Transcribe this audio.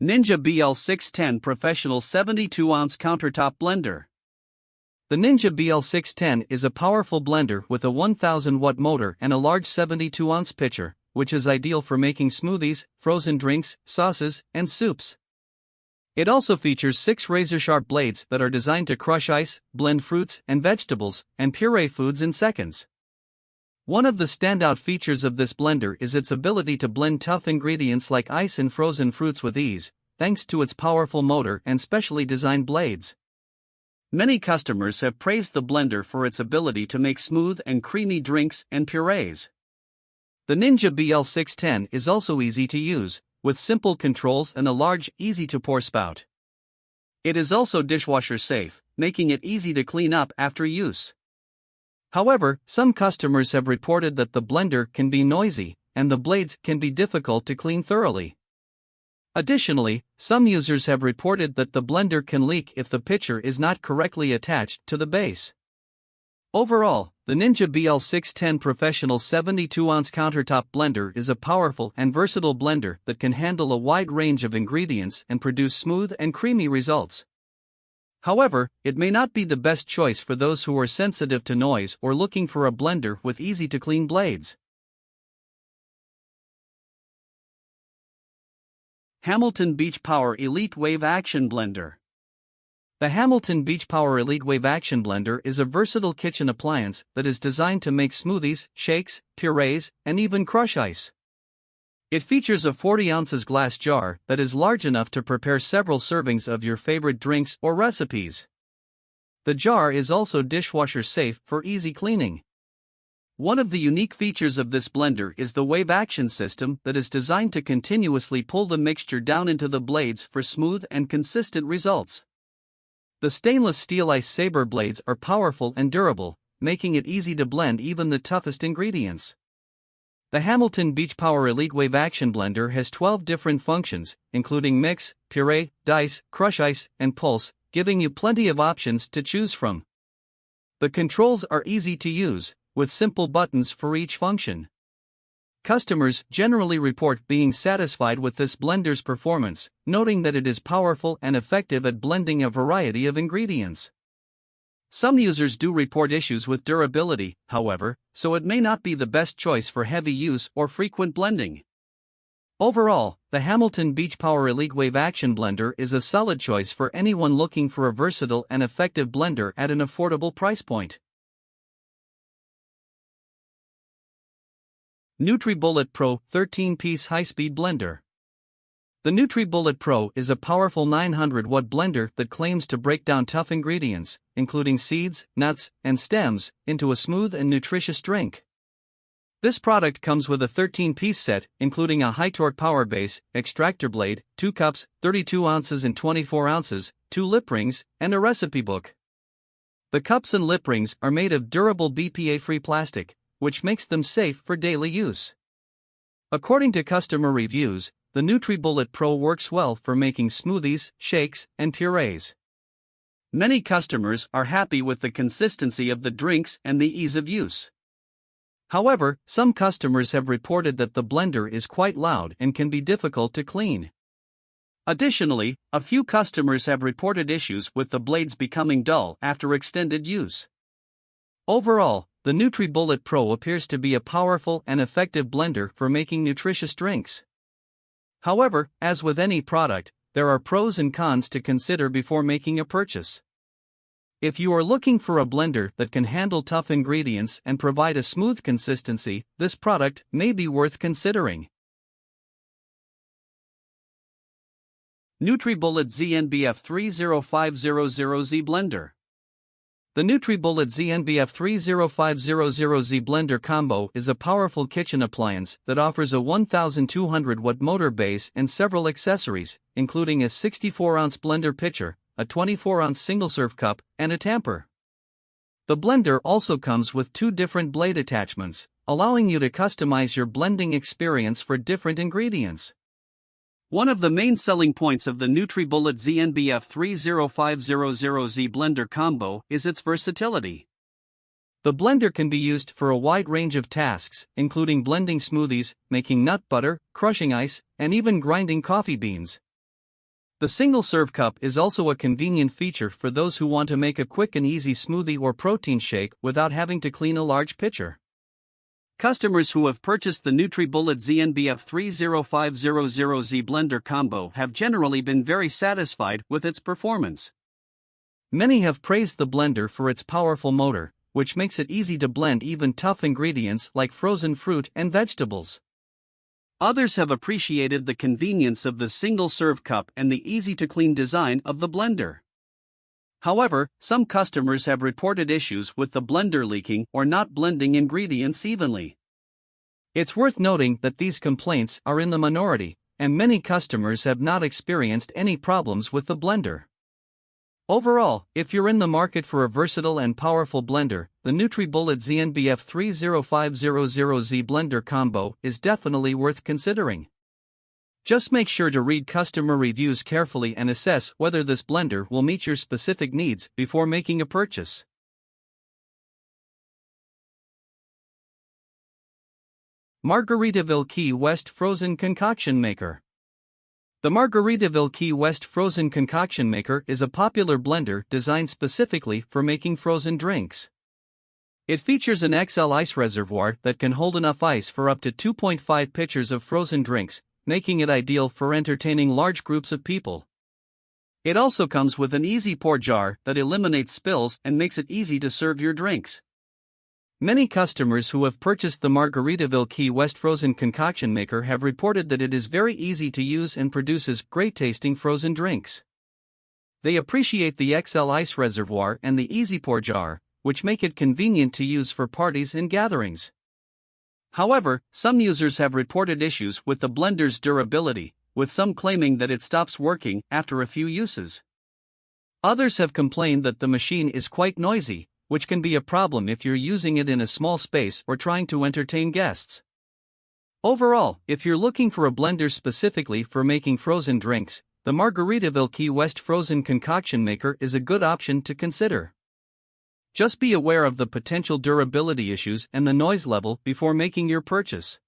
Ninja BL610 Professional 72-ounce Countertop Blender. The Ninja BL610 is a powerful blender with a 1000-watt motor and a large 72-ounce pitcher, which is ideal for making smoothies, frozen drinks, sauces, and soups. It also features 6 razor-sharp blades that are designed to crush ice, blend fruits and vegetables, and puree foods in seconds. One of the standout features of this blender is its ability to blend tough ingredients like ice and frozen fruits with ease, thanks to its powerful motor and specially designed blades. Many customers have praised the blender for its ability to make smooth and creamy drinks and purees. The Ninja BL610 is also easy to use, with simple controls and a large, easy-to-pour spout. It is also dishwasher safe, making it easy to clean up after use. However, some customers have reported that the blender can be noisy, and the blades can be difficult to clean thoroughly. Additionally, some users have reported that the blender can leak if the pitcher is not correctly attached to the base. Overall, the Ninja BL610 Professional 72-ounce Countertop Blender is a powerful and versatile blender that can handle a wide range of ingredients and produce smooth and creamy results. However, it may not be the best choice for those who are sensitive to noise or looking for a blender with easy-to-clean blades. Hamilton Beach Power Elite Wave Action Blender. The Hamilton Beach Power Elite Wave Action Blender is a versatile kitchen appliance that is designed to make smoothies, shakes, purees, and even crush ice. It features a 40 ounces glass jar that is large enough to prepare several servings of your favorite drinks or recipes. The jar is also dishwasher safe for easy cleaning. One of the unique features of this blender is the wave action system that is designed to continuously pull the mixture down into the blades for smooth and consistent results. The stainless steel ice saber blades are powerful and durable, making it easy to blend even the toughest ingredients. The Hamilton Beach Power Elite Wave Action Blender has 12 different functions, including mix, puree, dice, crush ice, and pulse, giving you plenty of options to choose from. The controls are easy to use, with simple buttons for each function. Customers generally report being satisfied with this blender's performance, noting that it is powerful and effective at blending a variety of ingredients. Some users do report issues with durability, however, so it may not be the best choice for heavy use or frequent blending. Overall, the Hamilton Beach Power Elite Wave Action Blender is a solid choice for anyone looking for a versatile and effective blender at an affordable price point. NutriBullet Pro 13-piece high-speed blender. The NutriBullet Pro is a powerful 900-watt blender that claims to break down tough ingredients, including seeds, nuts, and stems, into a smooth and nutritious drink. This product comes with a 13-piece set, including a high-torque power base, extractor blade, 2 cups, 32 ounces and 24 ounces, 2 lip rings, and a recipe book. The cups and lip rings are made of durable BPA-free plastic, which makes them safe for daily use. According to customer reviews, the NutriBullet Pro works well for making smoothies, shakes, and purees. Many customers are happy with the consistency of the drinks and the ease of use. However, some customers have reported that the blender is quite loud and can be difficult to clean. Additionally, a few customers have reported issues with the blades becoming dull after extended use. Overall, the NutriBullet Pro appears to be a powerful and effective blender for making nutritious drinks. However, as with any product, there are pros and cons to consider before making a purchase. If you are looking for a blender that can handle tough ingredients and provide a smooth consistency, this product may be worth considering. NutriBullet ZNBF 30500Z Blender. The NutriBullet ZNBF 30500Z Blender Combo is a powerful kitchen appliance that offers a 1200-watt motor base and several accessories, including a 64-ounce blender pitcher, a 24-ounce single-serve cup, and a tamper. The blender also comes with 2 different blade attachments, allowing you to customize your blending experience for different ingredients. One of the main selling points of the NutriBullet ZNBF 30500Z Blender Combo is its versatility. The blender can be used for a wide range of tasks, including blending smoothies, making nut butter, crushing ice, and even grinding coffee beans. The single-serve cup is also a convenient feature for those who want to make a quick and easy smoothie or protein shake without having to clean a large pitcher. Customers who have purchased the NutriBullet ZNBF 30500Z blender combo have generally been very satisfied with its performance. Many have praised the blender for its powerful motor, which makes it easy to blend even tough ingredients like frozen fruit and vegetables. Others have appreciated the convenience of the single-serve cup and the easy-to-clean design of the blender. However, some customers have reported issues with the blender leaking or not blending ingredients evenly. It's worth noting that these complaints are in the minority, and many customers have not experienced any problems with the blender. Overall, if you're in the market for a versatile and powerful blender, the NutriBullet ZNBF 30500Z blender combo is definitely worth considering. Just make sure to read customer reviews carefully and assess whether this blender will meet your specific needs before making a purchase. Margaritaville Key West Frozen Concoction Maker. The Margaritaville Key West Frozen Concoction Maker is a popular blender designed specifically for making frozen drinks. It features an XL ice reservoir that can hold enough ice for up to 2.5 pitchers of frozen drinks, making it ideal for entertaining large groups of people. It also comes with an easy pour jar that eliminates spills and makes it easy to serve your drinks. Many customers who have purchased the Margaritaville Key West Frozen Concoction Maker have reported that it is very easy to use and produces great-tasting frozen drinks. They appreciate the XL ice reservoir and the easy pour jar, which make it convenient to use for parties and gatherings. However, some users have reported issues with the blender's durability, with some claiming that it stops working after a few uses. Others have complained that the machine is quite noisy, which can be a problem if you're using it in a small space or trying to entertain guests. Overall, if you're looking for a blender specifically for making frozen drinks, the Margaritaville Key West Frozen Concoction Maker is a good option to consider. Just be aware of the potential durability issues and the noise level before making your purchase.